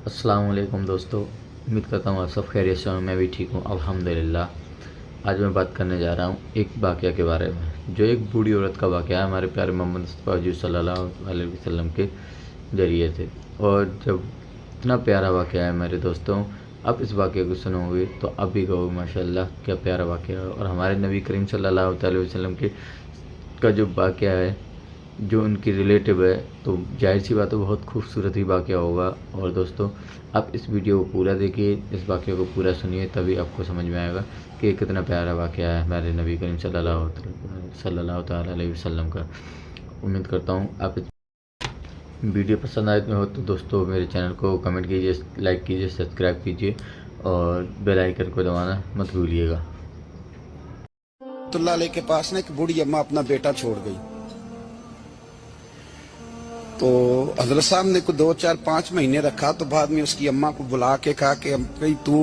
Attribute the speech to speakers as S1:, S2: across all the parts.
S1: السلام علیکم دوستو، امید کرتا ہوں آپ سب خیریت سے ہوں۔ میں بھی ٹھیک ہوں الحمدللہ۔ آج میں بات کرنے جا رہا ہوں ایک واقعہ کے بارے میں، جو ایک بوڑھی عورت کا واقعہ ہے ہمارے پیارے محمد مصطفیٰ حضور صلی اللہ علیہ وسلم کے ذریعے سے۔ اور جب اتنا پیارا واقعہ ہے میرے دوستوں، اب اس واقعے کو سنو گے تو اب بھی کہو ماشاءاللہ کیا پیارا واقعہ ہے۔ اور ہمارے نبی کریم صلی اللہ علیہ وسلم کا جو واقعہ ہے، جو ان کی ریلیٹیو ہے، تو ظاہر سی بات ہے بہت خوبصورت ہی واقعہ ہوگا۔ اور دوستو آپ اس ویڈیو کو پورا دیکھیے، اس واقعے کو پورا سنیے، تبھی آپ کو سمجھ میں آئے گا کہ کتنا پیارا واقعہ ہے ہمارے نبی کریم صلی اللہ تعالیٰ علیہ وسلم کا۔ امید کرتا ہوں آپ ویڈیو پسند آئے ہو تو دوستو میرے چینل کو کمنٹ کیجیے، لائک کیجیے، سبسکرائب کیجیے اور بیل آئیکن کو دبانا مت بھولیے گا۔
S2: اللہ علیہ کے پاس نا ایک بوڑھی اماں اپنا بیٹا چھوڑ گئی، تو حضرت صاحب نے کو 2 4 5 مہینے رکھا، تو بعد میں اس کی اماں کو بلا کے کہا کہ تو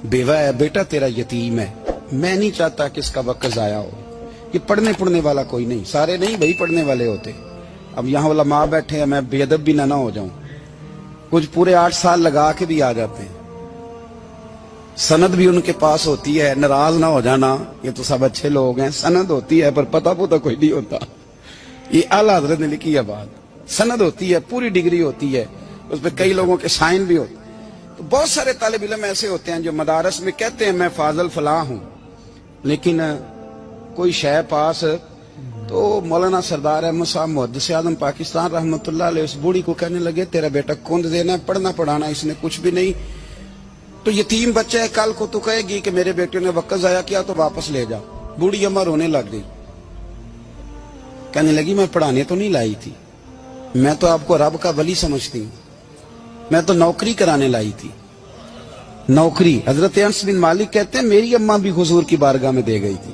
S2: بیوہ ہے، بیٹا تیرا یتیم ہے، میں نہیں چاہتا کہ اس کا وقت ضائع ہو، یہ پڑھنے والا کوئی نہیں، سارے نہیں بھائی پڑھنے والے ہوتے، اب یہاں علماء بیٹھے ہیں، میں بے ادب بھی نہ ہو جاؤں، کچھ پورے 8 سال لگا کے بھی آ جاتے ہیں، سند بھی ان کے پاس ہوتی ہے، ناراض نہ ہو جانا، یہ تو سب اچھے لوگ ہیں، سند ہوتی ہے پر پتہ پوتا کوئی نہیں ہوتا، یہ اعلیٰ حضرت نے لکھی ہے بات، سند ہوتی ہے، پوری ڈگری ہوتی ہے، اس پہ کئی لوگوں کے سائن بھی ہوتے ہیں۔ تو بہت سارے طالب علم ایسے ہوتے ہیں جو مدارس میں کہتے ہیں میں فاضل فلاں ہوں، لیکن کوئی شے پاس، تو مولانا سردار احمد صاحب محدث اعظم پاکستان رحمۃ اللہ علیہ اس بوڑھی کو کہنے لگے تیرا بیٹا کند دینا ہے، پڑھنا پڑھانا اس نے کچھ بھی نہیں، تو یتیم بچہ ہے، کل کو تو کہے گی کہ میرے بیٹے نے وقت ضائع کیا تو واپس لے جا۔ بوڑھی اماں رونے لگ گئی، کہنے لگی میں پڑھانے تو نہیں لائی تھی، میں تو آپ کو رب کا ولی سمجھتی ہوں، میں تو نوکری کرانے لائی تھی، نوکری۔ حضرت انس بن مالک کہتے ہیں میری اماں بھی حضور کی بارگاہ میں دے گئی تھی،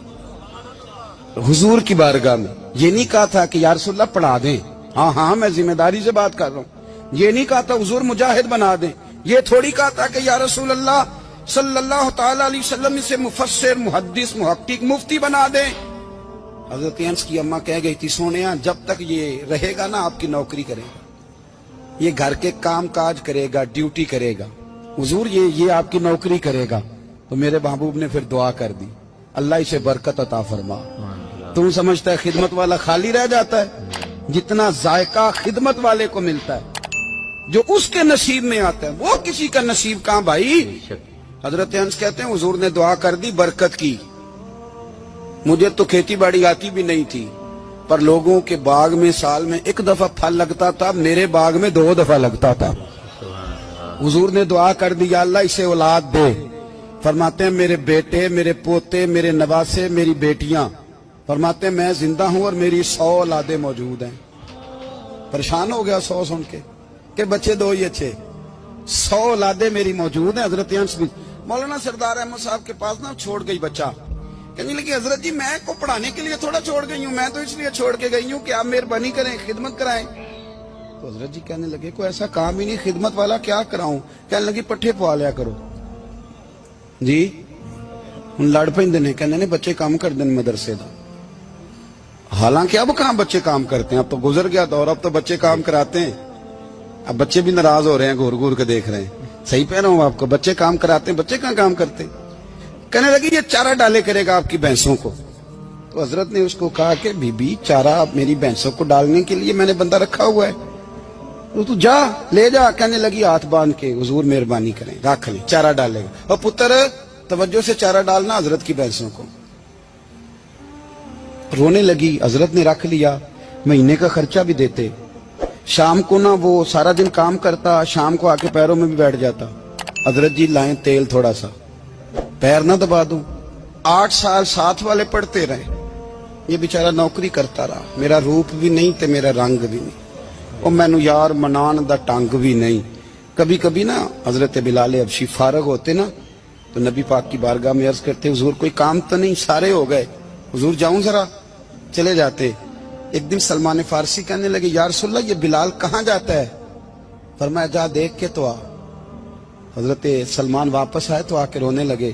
S2: حضور کی بارگاہ میں، یہ نہیں کہا تھا کہ یا رسول اللہ پڑھا دیں، ہاں میں ذمہ داری سے بات کر رہا ہوں، یہ نہیں کہا تھا حضور مجاہد بنا دیں، یہ تھوڑی کہا تھا کہ یا رسول اللہ صلی اللہ تعالی علیہ وسلم سے مفسر، محدث، محقق، مفتی بنا دیں۔ حضرت انس کی اماں کہہ گئی تھی سونیا جب تک یہ رہے گا نا آپ کی نوکری کرے گا، یہ گھر کے کام کاج کرے گا، ڈیوٹی کرے گا، حضور یہ آپ کی نوکری کرے گا۔ تو میرے محبوب نے پھر دعا کر دی اللہ اسے برکت عطا فرما۔ تم سمجھتا ہے خدمت والا خالی رہ جاتا ہے؟ جتنا ذائقہ خدمت والے کو ملتا ہے، جو اس کے نصیب میں آتا ہے، وہ کسی کا نصیب کہاں بھائی۔ حضرت انس کہتے ہیں حضور نے دعا کر دی برکت کی، مجھے تو کھیتی باڑی آتی بھی نہیں تھی، پر لوگوں کے باغ میں سال میں 1 دفعہ پھل لگتا تھا، میرے باغ میں 2 دفعہ لگتا تھا۔ حضور نے دعا کر دی یا اللہ اسے اولاد دے، فرماتے ہیں میرے بیٹے، میرے پوتے، میرے نواسے، میری بیٹیاں، فرماتے ہیں میں زندہ ہوں اور میری 100 اولادیں موجود ہیں۔ پریشان ہو گیا 100 سن کے کہ بچے 2 ہی اچھے، 100 اولادیں میری موجود ہیں۔ حضرت انس بھی مولانا سردار احمد صاحب کے پاس نا چھوڑ گئی بچہ، کہنے لگی حضرت جی میں کو پڑھانے کے لیے تھوڑا چھوڑ گئی ہوں، میں تو اس لیے چھوڑ کے گئی ہوں کہ آپ مہربانی کریں خدمت کرائیں۔ تو حضرت جی کہنے لگے کوئی ایسا کام ہی نہیں، خدمت والا کیا کراؤں؟ کہنے لگی پٹھے پوا لیا کرو جی، ہن لڑ پیندے نے، کہنے نے بچے کام کر دیں مدرسے دا، حالانکہ اب کہاں بچے کام کرتے ہیں، اب تو گزر گیا دور، اب تو بچے کام کراتے ہیں، اب بچے بھی ناراض ہو رہے ہیں، گور گور کے دیکھ رہے ہیں، صحیح کہہ رہا ہوں آپ کو، بچے کام کراتے ہیں، بچے کہاں کام کرتے۔ کہنے لگی یہ چارہ ڈالے کرے گا آپ کی بھینسوں کو۔ تو حضرت نے اس کو کہا کہ بی بی چارہ میری بھینسوں کو ڈالنے کے لیے میں نے بندہ رکھا ہوا ہے، تو جا لے جا۔ کہنے لگی ہاتھ باندھ کے حضور مہربانی کریں رکھ لیں، چارہ ڈالے گا، اور پتر توجہ سے چارہ ڈالنا حضرت کی بھینسوں کو۔ رونے لگی، حضرت نے رکھ لیا، مہینے کا خرچہ بھی دیتے، شام کو نا وہ سارا دن کام کرتا، شام کو آ کے پیروں میں بھی بیٹھ جاتا، حضرت جی لائیں تیل تھوڑا سا، پیر نہ دبا دوں۔ 8 سال ساتھ والے پڑھتے رہے، یہ بیچارہ نوکری کرتا رہا، میرا روپ بھی نہیں تے میرا رنگ بھی نہیں، اور مینو یار منان دا ٹنگ بھی نہیں۔ کبھی کبھی نا حضرت بلال حبشی فارغ ہوتے نا تو نبی پاک کی بارگاہ میں عرض کرتے حضور کوئی کام تو نہیں، سارے ہو گئے، حضور جاؤں ذرا، چلے جاتے۔ ایک دن سلمان فارسی کہنے لگے یا رسول اللہ یہ بلال کہاں جاتا ہے؟ فرمایا جا دیکھ کے تو آ۔ حضرت سلمان واپس آئے تو آ کے رونے لگے،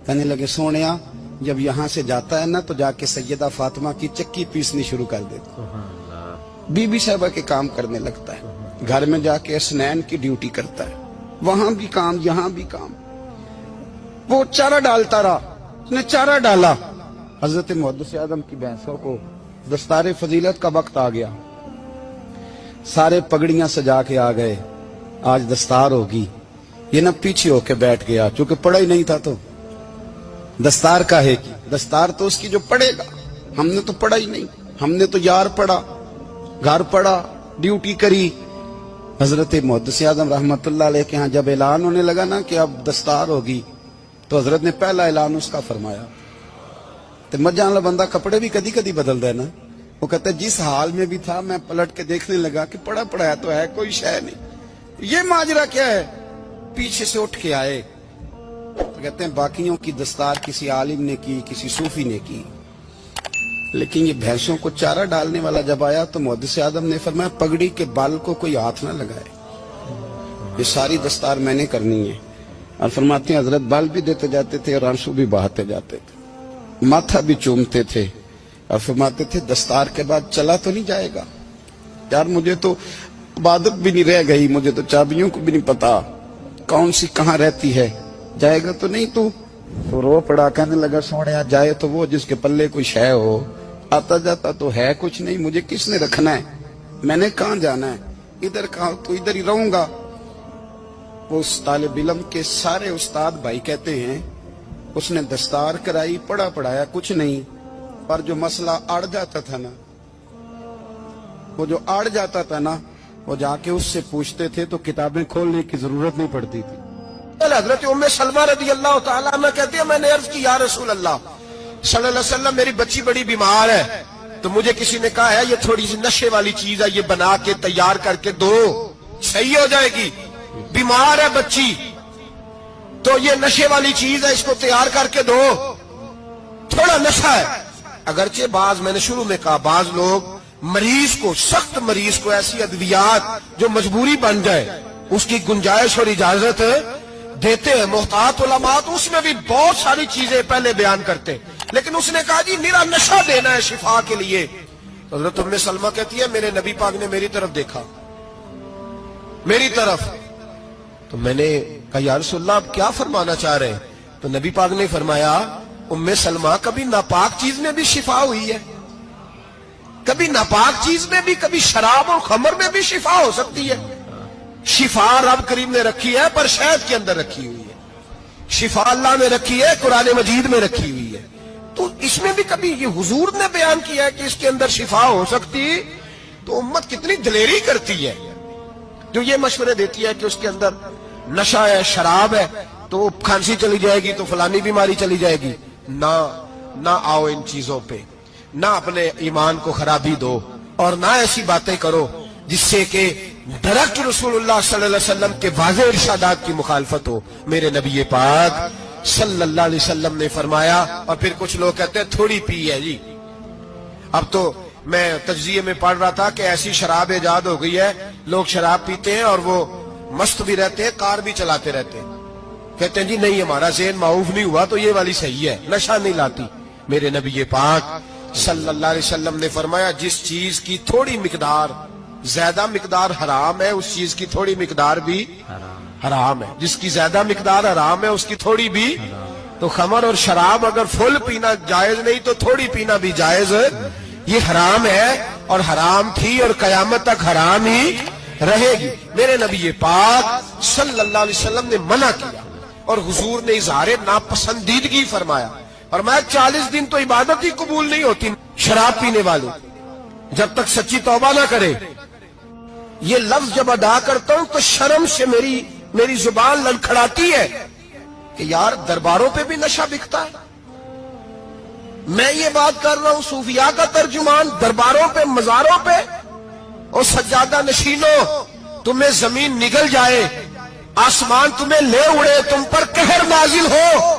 S2: کہنے لگے سونیا جب یہاں سے جاتا ہے نا تو جا کے سیدہ فاطمہ کی چکی پیسنی شروع کر دیتا، بی بی صاحبہ کے کام کرنے لگتا ہے، घर में जाके स्नैन की ड्यूटी करता है, वहां भी काम यहां भी काम। वो चारा डालता रहा, उसने चारा डाला, हजरत मुहद्दिस आदम की भैंसों को दस्तार फजीलत का वक्त आ गया, सारे पगड़ियां सजा के आ गए, आज दस्तार होगी। ये ना पीछे होके बैठ गया, चूंकि पढ़ा ही नहीं था तो दस्तार का है कि दस्तार तो उसकी जो पढ़ेगा, हमने तो पढ़ा ही नहीं, हमने तो यार पढ़ा, घर पढ़ा, ड्यूटी करी। हजरत मुहद्दिस आदम रहमतुल्लाह अलैह के यहाँ जब ऐलान होने लगा ना कि अब दस्तार होगी, तो हजरत ने पहला ऐलान उसका फरमाया। तो मजा वाला बंदा कपड़े भी कदी कदी बदल दे ना, वो कहता है जिस हाल में भी था मैं पलट के देखने लगा कि पड़ा पड़ा है तो है, कोई शय नहीं, ये माजरा क्या है। पीछे से उठ के आए तो कहते हैं बाकियों की दस्तार किसी आलिम ने की, किसी सूफी ने की, लेकिन ये भैंसों को चारा डालने वाला जब आया तो मुहद्दिस आदम ने फरमाया पगड़ी के बाल को कोई हाथ ना लगाए, ये सारी दस्तार मैंने करनी है। और फरमाते हैं हजरत बाल भी देते जाते थे और आंसू भी बहाते जाते थे, माथा भी चूमते थे और फरमाते थे दस्तार के बाद चला तो नहीं जाएगा यार, मुझे तो इबादत भी नहीं रह गई, मुझे तो चाबियों को भी नहीं पता कौन सी कहाँ रहती है, जाएगा तो नहीं तू। तो रो पड़ा, कहने लगा सोने जाए तो वो जिसके पल्ले कोई शय हो, आता जाता तो है कुछ नहीं, मुझे किसने रखना है, मैंने कहाँ जाना है, इधर कहाँ तो इधर ही रहूंगा। उस तालिब इल्म के सारे उस्ताद भाई कहते हैं उसने दस्तार कराई, पढ़ा पढ़ाया कुछ नहीं, पर जो मसला अड़ जाता था ना, वो जो अड़ जाता था ना, वो जाके उससे पूछते थे तो किताबें खोलने की जरूरत नहीं पड़ती थी। हजरत उम्मे सलमा रदी अल्लाह ताला अन्हा कहती है मैंने अर्ज की या रसूल अल्लाह सल्लल्लाहु अलैहि वसल्लम मेरी बच्ची बड़ी बीमार है, तो मुझे किसी ने कहा है ये थोड़ी सी नशे वाली चीज है, ये बना के तैयार करके दो सही हो जाएगी, बीमार है बच्ची तो ये नशे वाली चीज है, इसको तैयार करके दो, थोड़ा नशा है। अगरचे बाज मैंने शुरू में कहा बाज लोग मरीज को, सख्त मरीज को ऐसी अद्वियात जो मजबूरी बन जाए उसकी गुंजाइश और इजाजत देते हैं, मोहतात उलमा तो उसमें भी बहुत सारी चीजें पहले बयान करते, लेकिन उसने कहा जी मेरा नशा देना है शिफा के लिए। हजरत उम्मे सलमा कहती है मेरे नबी पाक ने मेरी तरफ देखा, मेरी तरफ, तो मैंने कहा या रसूलल्लाह आप क्या फरमाना चाह रहे हैं, तो नबी पाक ने फरमाया उम्मे सलमा कभी नापाक चीज में भी शिफा हुई है, कभी नापाक चीज में भी, कभी शराब और खमर में भी शिफा हो सकती है। शिफा रब करीम ने रखी है पर शहद के अंदर रखी हुई है, शिफा अल्लाह ने रखी है, कुरान मजीद में रखी हुई है, तो इसमें भी कभी ये हुजूर ने बयान किया है कि इसके अंदर शिफा हो सकती, तो उम्मत कितनी दलेरी करती है जो ये मशवरे देती है कि उसके अंदर नशा है, शराब है, तो खांसी चली जाएगी तो फलानी बीमारी चली जाएगी। ना आओ इन चीजों पे, ना अपने ईमान को खराबी दो और ना ऐसी बातें करो जिससे कि डायरेक्ट रसूलुल्लाह सल्लल्लाहु अलैहि वसल्लम के वाज़ेह इरशादात की मुखालफत हो। मेरे नबी पाक सल्लल्लाहु अलैहि वसल्लम ने फरमाया, और फिर कुछ लोग कहते हैं थोड़ी पी है जी। अब तो मैं तज्जिये में पढ़ रहा था कि ऐसी शराब इजाद हो गई है, लोग शराब पीते हैं और वो मस्त भी रहते हैं, कार भी चलाते रहते हैं, कहते हैं जी नहीं हमारा ज़हन माऊफ नहीं हुआ तो ये वाली सही है, नशा नहीं लाती। मेरे नबी पाक सल्लल्लाहु अलैहि वसल्लम ने फरमाया जिस चीज की थोड़ी मिकदार, ज्यादा मिकदार हराम है, उस चीज की थोड़ी मिकदार भी हराम है, जिसकी ज्यादा मिकदार हराम है उसकी थोड़ी भी। तो खमर और शराब अगर फुल पीना जायज नहीं तो थोड़ी पीना भी जायज, ये हराम है और हराम थी और कयामत तक हराम ही रहेगी। मेरे नबी पाक सल्लल्लाहु अलैहि वसल्लम ने मना किया और हुजूर ने इजहार नापसंदीदगी फरमाया, और मैं 40 दिन तो इबादत ही कबूल नहीं होती शराब पीने वाले जब तक सच्ची तौबा ना करे। ये लफ्ज जब अदा करता हूं तो शर्म से मेरी जुबान लड़खड़ाती है कि यार दरबारों पे भी नशा बिकता है। मैं ये बात कर रहा हूं सूफिया का तर्जुमान, दरबारों पे, मजारों पे, और सज्जादा नशीनों तुम्हें जमीन निगल जाए, आसमान तुम्हें ले उड़े, तुम पर कहर नाजिल हो,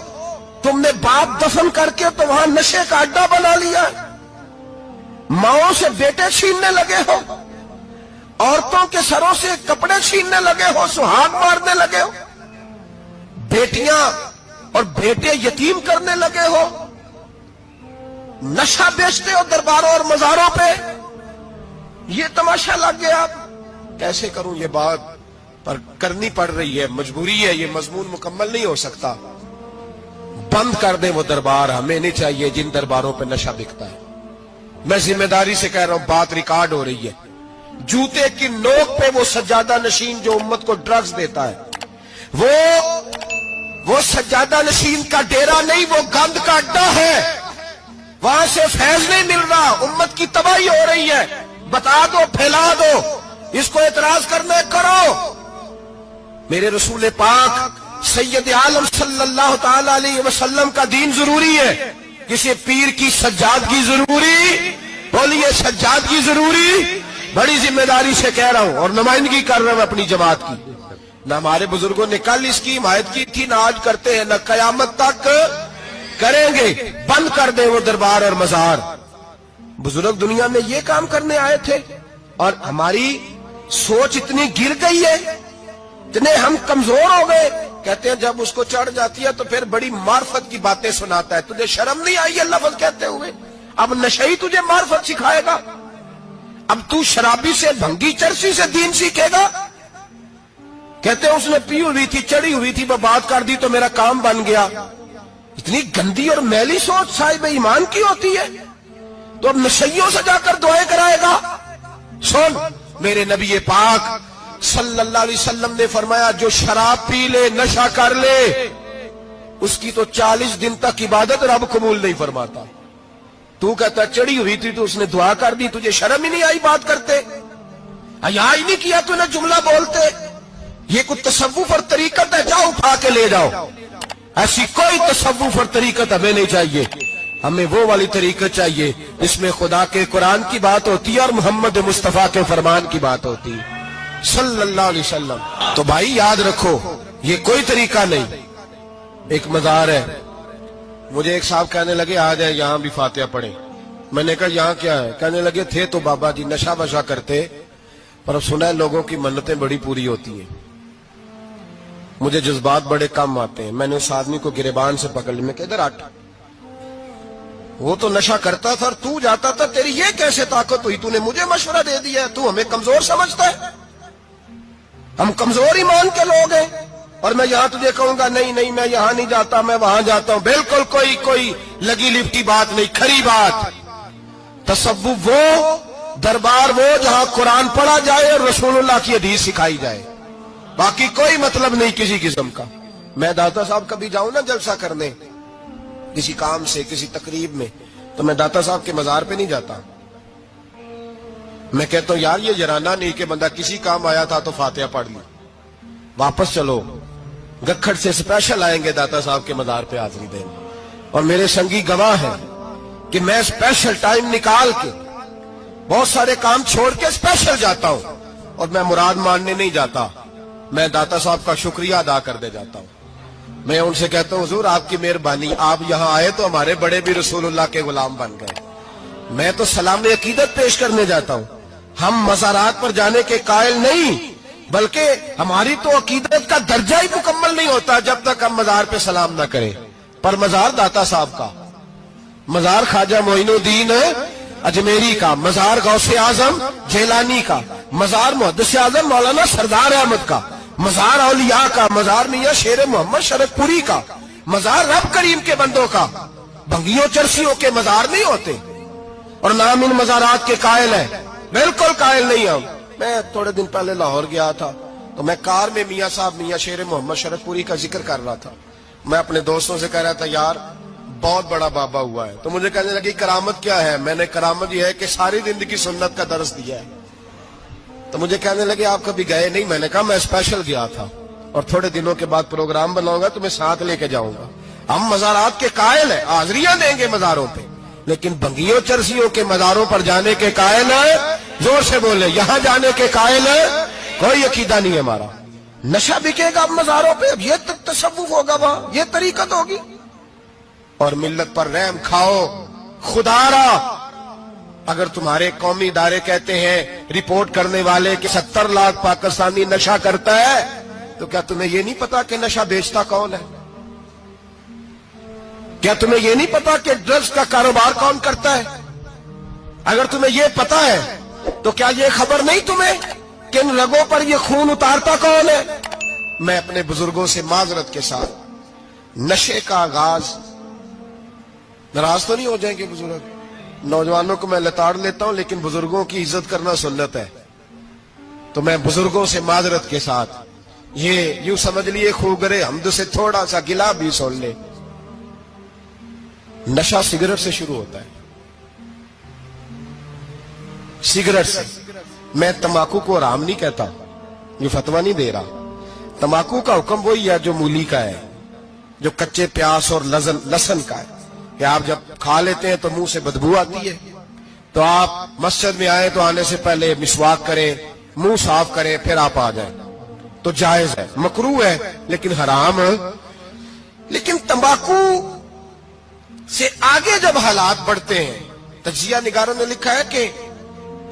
S2: तुमने बाप दफन करके तो वहां नशे का अड्डा बना लिया, माओं से बेटे छीनने लगे हो, औरतों के सरों से कपड़े छीनने लगे हो, सुहाग मारने लगे हो, बेटियां और बेटे यतीम करने लगे हो, नशा बेचते हो दरबारों और मजारों पे। ये तमाशा लग गया
S3: کیسے کروں یہ بات، پر کرنی پڑ رہی ہے، مجبوری ہے، یہ مضمون مکمل نہیں ہو سکتا. بند کر دیں وہ دربار، ہمیں نہیں چاہیے جن درباروں پہ نشہ بکتا ہے. میں ذمہ داری سے کہہ رہا ہوں، بات ریکارڈ ہو رہی ہے. جوتے کی نوک پہ وہ سجادہ نشین جو امت کو ڈرگز دیتا ہے، وہ سجادہ نشین کا ڈیرا نہیں، وہ گند کا اڈا ہے. وہاں سے فیض نہیں مل رہا، امت کی تباہی ہو رہی ہے. بتا دو، پھیلا دو، اس کو اعتراض کرنا کرو. میرے رسول پاک سید عالم صلی اللہ تعالی علیہ وسلم کا دین ضروری ہے، کسی پیر کی سجادگی ضروری؟ بولیے سجادگی ضروری؟ بڑی ذمہ داری سے کہہ رہا ہوں اور نمائندگی کر رہا ہوں اپنی جماعت کی. نہ ہمارے بزرگوں نے کل اس کی حمایت کی تھی، نہ آج کرتے ہیں، نہ قیامت تک کریں گے. بند کر دیں وہ دربار اور مزار. بزرگ دنیا میں یہ کام کرنے آئے تھے اور ہماری سوچ اتنی گر گئی ہے، اتنے ہم کمزور ہو گئے. کہتے ہیں جب اس کو چڑھ جاتی ہے تو پھر بڑی معرفت کی باتیں سناتا ہے. تجھے شرم نہیں آئی یہ لفظ کہتے ہوئے؟ اب نشئی تجھے معرفت سکھائے گا؟ اب تو شرابی سے، بھنگی چرسی سے دین سیکھے گا؟ کہتے ہیں اس نے پی ہوئی تھی، چڑھی ہوئی تھی، وہ بات کر دی تو میرا کام بن گیا. اتنی گندی اور میلی سوچ صاحب ایمان کی ہوتی ہے. تو اب نشیوں سے جا کر دعائیں کرائے گا؟ سن، میرے نبی پاک صلی اللہ علیہ وسلم نے فرمایا جو شراب پی لے، نشہ کر لے، اس کی تو 40 دن تک عبادت رب قبول نہیں فرماتا. تو کہتا چڑھی ہوئی تھی تو اس نے دعا کر دی، تجھے شرم ہی نہیں آئی بات کرتے؟ حیا ہی نہیں کیا تو نہ جملہ بولتے؟ یہ کوئی تصوف اور طریقت ہے؟ جاؤ اٹھا کے لے جاؤ. ایسی کوئی تصوف اور طریقت ہمیں نہیں چاہیے. ہمیں وہ والی طریقت چاہیے جس میں خدا کے قرآن کی بات ہوتی ہے اور محمد مصطفیٰ کے فرمان کی بات ہوتی ہے صلی اللہ علیہ وسلم. تو بھائی یاد رکھو، یہ کوئی طریقہ نہیں. ایک مزار ہے، مجھے ایک صاحب کہنے لگے آ جائے یہاں بھی فاتحہ پڑھیں. میں نے کہا یہاں کیا ہے؟ کہنے لگے تھے تو بابا جی نشہ بشا کرتے، پر اب سنا ہے لوگوں کی منتیں بڑی پوری ہوتی ہیں. مجھے جذبات بڑے کم آتے ہیں. میں نے اس آدمی کو گریبان سے پکڑ لی، میں کہ ادھر ہٹ، وہ تو نشہ کرتا تھا اور تو جاتا تھا، تیری یہ کیسے طاقت ہوئی؟ تو نے مجھے مشورہ دے دیا ہے، تو ہمیں کمزور سمجھتا ہے؟ ہم کمزور ایمان کے لوگ ہیں. اور میں یہاں تجھے کہوں گا نہیں نہیں میں یہاں نہیں جاتا، میں وہاں جاتا ہوں. بالکل کوئی لگی لپٹی بات نہیں، کھری بات. تصوف وہ، دربار وہ جہاں قرآن پڑھا جائے اور رسول اللہ کی حدیث سکھائی جائے. باقی کوئی مطلب نہیں کسی قسم کا. میں داتا صاحب کبھی جاؤں نا جلسہ کرنے کسی کام سے، کسی تقریب میں، تو میں داتا صاحب کے مزار پہ نہیں جاتا. میں کہتا ہوں یار یہ جرانہ نہیں کہ بندہ کسی کام آیا تھا تو فاتحہ پڑھ لی، واپس چلو. گکھڑ سے اسپیشل آئیں گے داتا صاحب کے مزار پہ حاضری دیں، اور میرے سنگی گواہ ہیں کہ میں اسپیشل ٹائم نکال کے بہت سارے کام چھوڑ کے اسپیشل جاتا ہوں. اور میں مراد ماننے نہیں جاتا، میں داتا صاحب کا شکریہ ادا کر دے جاتا ہوں. میں ان سے کہتا ہوں حضور آپ کی مہربانی، آپ یہاں آئے تو ہمارے بڑے بھی رسول اللہ کے غلام بن گئے. میں تو سلام عقیدت پیش کرنے جاتا ہوں. ہم مزارات پر جانے کے قائل نہیں، بلکہ ہماری تو عقیدت کا درجہ ہی مکمل نہیں ہوتا جب تک ہم مزار پہ سلام نہ کریں. پر مزار داتا صاحب کا، مزار خواجہ معین الدین اجمیری کا، مزار غوث اعظم جیلانی کا، مزار محدث اعظم مولانا سردار احمد کا، مزار اولیاء کا، مزار میاں شیر محمد شرک پوری کا، مزار رب کریم کے بندوں کا. بھنگیوں چرسیوں کے مزار نہیں ہوتے. اور نام ان مزارات کے قائل ہیں، بالکل قائل نہیں ہم. میں تھوڑے دن پہلے لاہور گیا تھا تو میں کار میں میاں صاحب میاں شیر محمد شرک پوری کا ذکر کر رہا تھا. میں اپنے دوستوں سے کہہ رہا تھا یار بہت بڑا بابا ہوا ہے. تو مجھے کہنے لگی کرامت کیا ہے؟ میں نے کرامت یہ ہے کہ ساری زندگی سنت کا درس دیا ہے. تو مجھے کہنے لگے آپ کبھی گئے نہیں؟ میں نے کہا میں اسپیشل گیا تھا اور تھوڑے دنوں کے بعد پروگرام بناؤں گا تو میں ساتھ لے کے جاؤں گا. ہم مزارات کے قائل ہیں، حاضریاں دیں گے مزاروں پہ، لیکن بھنگیوں چرسیوں کے مزاروں پر جانے کے قائل ہیں. زور سے بولے، یہاں جانے کے قائل ہیں. کوئی عقیدہ نہیں ہے ہمارا. نشہ بکے گا اب مزاروں پہ، اب یہ تصوف ہوگا وہاں، یہ طریقت ہوگی. اور ملت پر رحم کھاؤ خدا را. اگر تمہارے قومی ادارے کہتے ہیں رپورٹ کرنے والے کہ 70 لاکھ پاکستانی نشہ کرتا ہے، تو کیا تمہیں یہ نہیں پتا کہ نشہ بیچتا کون ہے؟ کیا تمہیں یہ نہیں پتا کہ ڈرگز کا کاروبار کون کرتا ہے؟ اگر تمہیں یہ پتا ہے تو کیا یہ خبر نہیں تمہیں किन रगों पर ये खून उतारता कौन है? मैं अपने बुजुर्गों से माजरत के साथ, नशे का आगाज, नाराज तो नहीं हो जाएंगे बुजुर्ग? नौजवानों को मैं लताड़ लेता हूं, लेकिन बुजुर्गों की इज्जत करना सुन्नत है। तो मैं बुजुर्गों से माजरत के साथ, ये यूं समझ लिए खूगरे हमद से थोड़ा सा गिला भी सुन ले। नशा सिगरेट से शुरू होता है, सिगरेट से। मैं तंबाकू को हराम नहीं कहता, ये फतवा नहीं दे रहा। तंबाकू का हुक्म वही है जो मूली का है, जो कच्चे प्याज और लहसुन का है, कि आप जब खा लेते हैं तो मुंह से बदबू आती है, तो आप मस्जिद में आए तो आने से पहले मिसवाक करें, मुंह साफ करें, फिर आप आ जाएं, तो जायज है। मकरूह है लेकिन हराम है। लेकिन तंबाकू से आगे जब हालात बढ़ते हैं, तजिया निगारों ने लिखा है कि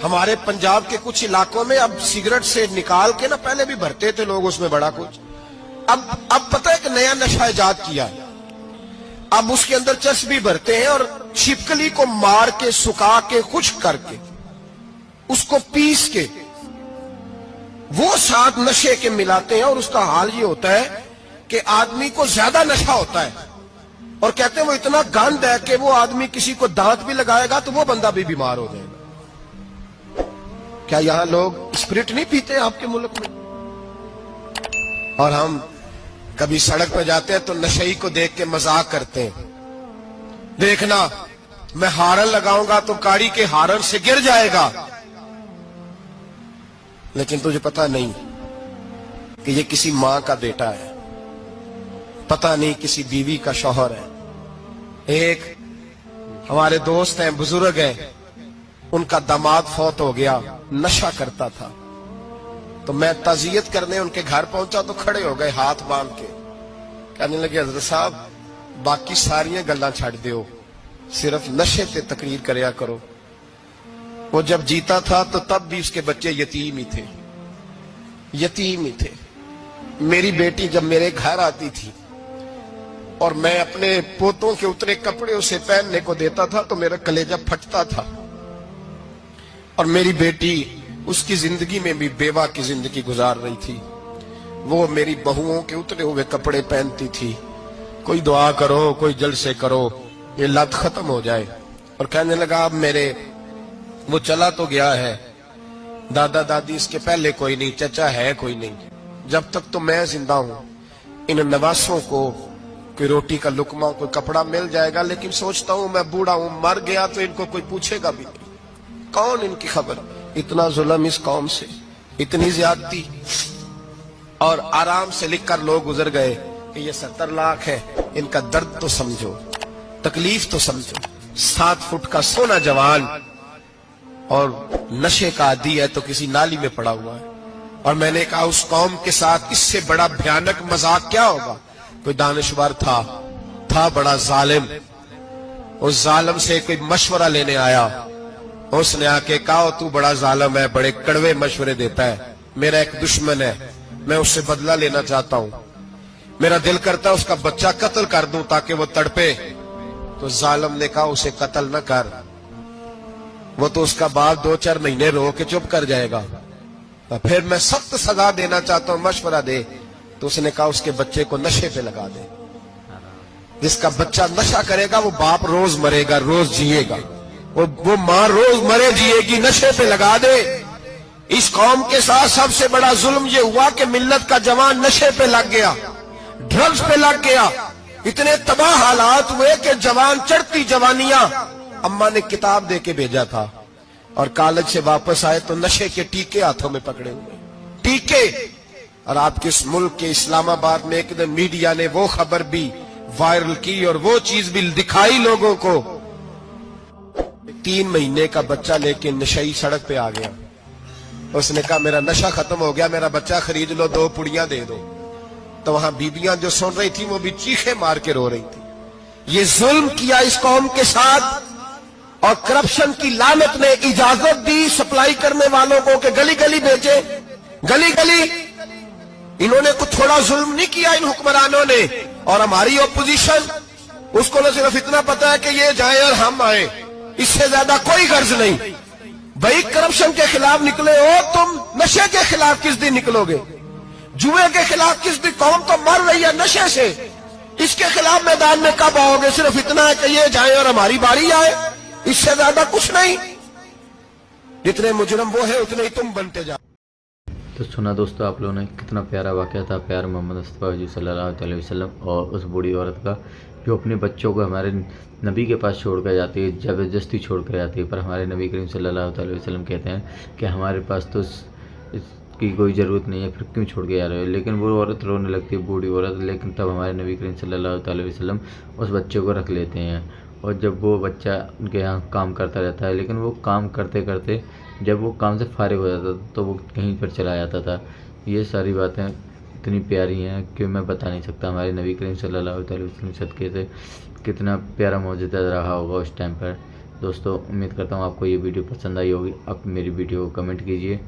S3: हमारे पंजाब के कुछ इलाकों में अब सिगरेट से निकाल के ना, पहले भी भरते थे लोग उसमें बड़ा कुछ, अब पता है कि नया नशा इजाद किया है। अब उसके अंदर चर्बी भरते हैं और छिपकली को मार के, सुखा के, खुश्क करके, उसको पीस के वो साथ नशे के मिलाते हैं, और उसका हाल ये होता है कि आदमी को ज्यादा नशा होता है, और कहते हैं वो इतना गंद है कि वो आदमी किसी को दांत भी लगाएगा तो वो बंदा भी बीमार हो जाएगा। क्या यहां लोग स्पिरिट नहीं पीते आपके मुल्क में? और हम कभी सड़क पर जाते हैं तो नशेई को देख के मजाक करते हैं, देखना मैं हारन लगाऊंगा तो गाड़ी के हारन से गिर जाएगा। लेकिन तुझे पता नहीं कि ये किसी मां का बेटा है, पता नहीं किसी बीवी का शौहर है। एक हमारे दोस्त हैं, बुजुर्ग हैं, उनका दामाद फौत हो गया, नशा करता था। तो मैं ताजियत करने उनके घर पहुंचा तो खड़े हो गए हाथ बांध के, कहने लगे हजरत साहब बाकी सारियां गल्लां छड़ दियो, सिर्फ नशे पे तकरीर करया करो। वो जब जीता था तो तब भी उसके बच्चे यतीम ही थे, यतीम ही थे। मेरी बेटी जब मेरे घर आती थी और मैं अपने पोतों के उतरे कपड़े उसे पहनने को देता था तो मेरा कलेजा फटता था। और मेरी बेटी उसकी जिंदगी में भी बेवा की जिंदगी गुजार रही थी। वो मेरी बहुओं के उतरे हुए कपड़े पहनती थी। कोई दुआ करो, कोई जलसे करो, ये लत खत्म हो जाए। और कहने लगा अब मेरे, वो चला तो गया है, दादा दादी इसके पहले कोई नहीं, चचा है कोई नहीं, जब तक तो मैं जिंदा हूं इन नवासों को कोई रोटी का लुकमा, कोई कपड़ा मिल जाएगा। लेकिन सोचता हूं मैं बूढ़ा हूं, मर गया तो इनको कोई पूछेगा भी नहीं, कौन इनकी खबर। इतना जुल्म इस कौम से, इतनी ज्यादती। और आराम से लिखकर लोग गुजर गए कि ये 70 लाख है, इनका दर्द तो समझो, तकलीफ तो समझो। 7 फुट का सोना जवान और नशे का आदी है तो किसी नाली में पड़ा हुआ है। और मैंने कहा उस कौम के साथ इससे बड़ा भयानक मजाक क्या होगा। कोई दानिशवर था बड़ा जालिम, उस जालिम से कोई मशवरा लेने आया, उसने आके कहा तू बड़ा जालिम है, बड़े कड़वे मशवरे देता है, मेरा एक दुश्मन है, मैं उससे बदला लेना चाहता हूं, मेरा दिल करता है उसका बच्चा कत्ल कर दूं ताकि वो तड़पे। तो जालिम ने कहा उसे कत्ल न कर, वो तो उसका बाप 2-4 महीने रो के चुप कर जाएगा। फिर मैं सख्त सजा देना चाहता हूं, मशवरा दे। तो उसने कहा उसके बच्चे को नशे पे लगा दे। जिसका बच्चा नशा करेगा वो बाप रोज मरेगा, रोज जिएगा, वो मां रोज मरे जिएगी, नशे पे लगा दे। इस कौम के साथ सबसे बड़ा जुल्म ये हुआ कि मिल्लत का जवान नशे पे लग गया, ड्रग्स पे लग गया। इतने तबाह हालात हुए कि जवान चढ़ती जवानियां, अम्मा ने किताब दे के भेजा था और कॉलेज से वापस आए तो नशे के टीके हाथों में पकड़े हुए, टीके। और आपके इस मुल्क के इस्लामाबाद में एक दिन मीडिया ने वो खबर भी वायरल की और वो चीज भी दिखाई लोगों को। 3 महीने का बच्चा लेके नशई सड़क पे आ गया। उसने कहा मेरा नशा खत्म हो गया, मेरा बच्चा खरीद लो, 2 पुड़ियां दे दो। तो वहां बीबियां जो सुन रही थी वो भी चीखे मार के रो रही थी। ये जुल्म किया इस कौम के साथ। और करप्शन की लानत ने इजाजत दी सप्लाई करने वालों को कि गली गली बेचे, गली गली। इन्होंने कुछ थोड़ा जुल्म नहीं किया इन हुक्मरानों ने। और हमारी ओपोजिशन, उसको न सिर्फ इतना पता है कि ये जाए और हम आए, इससे ज्यादा कोई गर्ज नहीं। भाई करप्शन के खिलाफ निकले हो तुम, नशे के खिलाफ किस दिन निकलोगे? जुए के खिलाफ किस दिन? कौम तो मर रही है नशे से, इसके खिलाफ मैदान में कब आओगे? सिर्फ इतना है कि ये जाए और हमारी बारी आए, इससे ज्यादा कुछ नहीं। जितने मुजरम वो है उतने ही तुम बनते जाओ।
S1: तो सुना दोस्तों आप लोगों ने, कितना प्यारा वाक़या था प्यार मोहम्मद मुस्तफ़ा हजूर सल्लल्लाहु अलैहि वसल्लम और उस बूढ़ी औरत का, जो अपने बच्चों को हमारे नबी के पास छोड़ कर जाती है, ज़बरदस्ती छोड़ कर जाती है। पर हमारे नबी करीम सल्लल्लाहु अलैहि वसल्लम कहते हैं कि हमारे पास तो इसकी कोई ज़रूरत नहीं है, फिर क्यों छोड़ के जा रहे हो? लेकिन वो औरत रोने लगती है, बूढ़ी औरत, लेकिन तब हमारे नबी करीम सल्लल्लाहु अलैहि वसल्लम उस बच्चे को रख लेते हैं। और जब वो बच्चा उनके यहाँ काम करता रहता है, लेकिन वो काम करते करते जब वो काम से फारिग हो जाता था तो वो कहीं पर चला जाता था। ये सारी बातें इतनी प्यारी हैं कि मैं बता नहीं सकता। हमारे नबी करीम सल्लल्लाहु अलैहि वसल्लम सदक़े से कितना प्यारा मौजूदा रहा होगा उस टाइम पर। दोस्तों उम्मीद करता हूँ आपको ये वीडियो पसंद आई होगी। आप मेरी वीडियो को कमेंट कीजिए,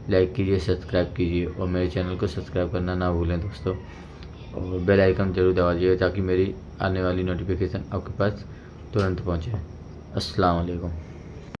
S1: लाइक कीजिए, सब्सक्राइब कीजिए और मेरे चैनल को सब्सक्राइब करना ना भूलें दोस्तों। और बेल आइकन जरूर दबाइए ताकि मेरी आने वाली नोटिफिकेशन आपके पास तुरंत पहुँचे। अस्सलाम वालेकुम।